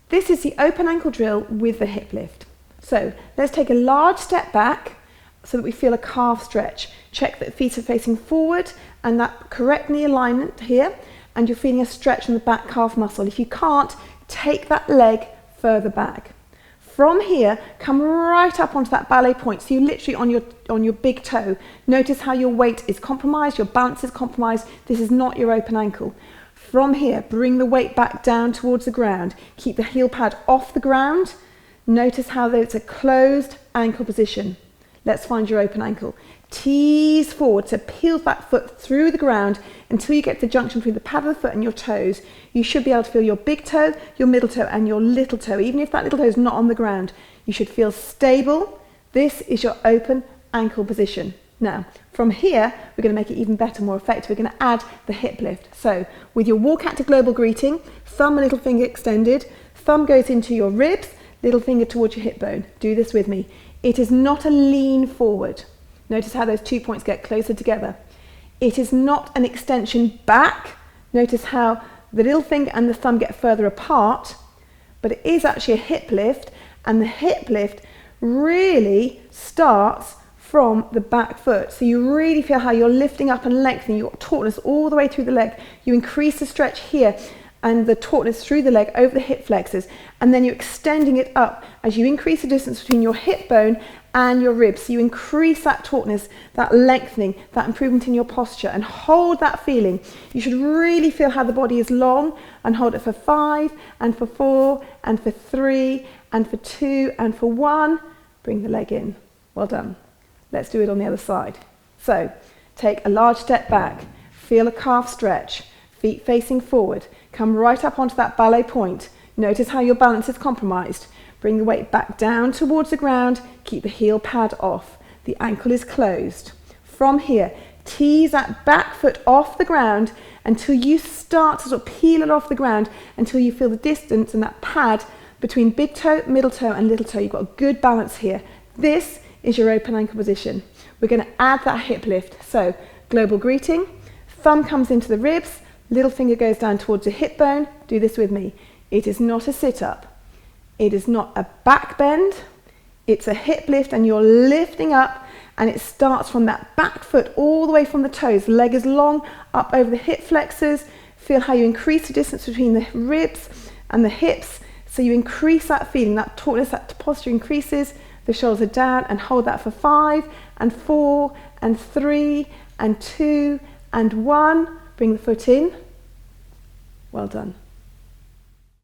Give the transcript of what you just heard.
This is the open ankle drill with the hip lift. So let's take a large step back so that we feel a calf stretch. Check that the feet are facing forward and that correct knee alignment here, and you're feeling a stretch in the back calf muscle. If you can't, take that leg further back. From here, come right up onto that ballet point. So you're literally on your big toe. Notice how your weight is compromised, your balance is compromised. This is not your open ankle. From here, bring the weight back down towards the ground. Keep the heel pad off the ground. Notice how it's a closed ankle position. Let's find your open ankle. Tease forward, so peel that foot through the ground until you get to the junction between the pad of the foot and your toes. You should be able to feel your big toe, your middle toe and your little toe. Even if that little toe is not on the ground, you should feel stable. This is your open ankle position. Now, from here, we're going to make it even better, more effective. We're going to add the hip lift. So, with your WalkActive global greeting, thumb and little finger extended, thumb goes into your ribs, little finger towards your hip bone. Do this with me. It is not a lean forward. Notice how those 2 points get closer together. It is not an extension back. Notice how the little finger and the thumb get further apart, but it is actually a hip lift, and the hip lift really starts from the back foot. So you really feel how you're lifting up and lengthening. You've got tautness all the way through the leg. You increase the stretch here and the tautness through the leg over the hip flexors, and then you're extending it up as you increase the distance between your hip bone and your ribs. So you increase that tautness, that lengthening, that improvement in your posture, and hold that feeling. You should really feel how the body is long, and hold it for 5 and for 4 and for 3 and for 2 and for 1. Bring the leg in. Well done. Let's do it on the other side. So take a large step back, feel a calf stretch, feet facing forward, come right up onto that ballet point. Notice how your balance is compromised. Bring the weight back down towards the ground, keep the heel pad off. The ankle is closed. From here, tease that back foot off the ground until you start to sort of peel it off the ground, until you feel the distance and that pad between big toe, middle toe and little toe. You've got a good balance here. This is your open ankle position. We're going to add that hip lift. So global greeting, thumb comes into the ribs, little finger goes down towards the hip bone. Do this with me. It is not a sit-up. It is not a back bend. It's a hip lift, and you're lifting up, and it starts from that back foot all the way from the toes. The leg is long, up over the hip flexors. Feel how you increase the distance between the ribs and the hips. So you increase that feeling, that tautness, that posture increases. The shoulders are down, and hold that for 5 and 4 and 3 and 2 and 1. Bring the foot in. Well done.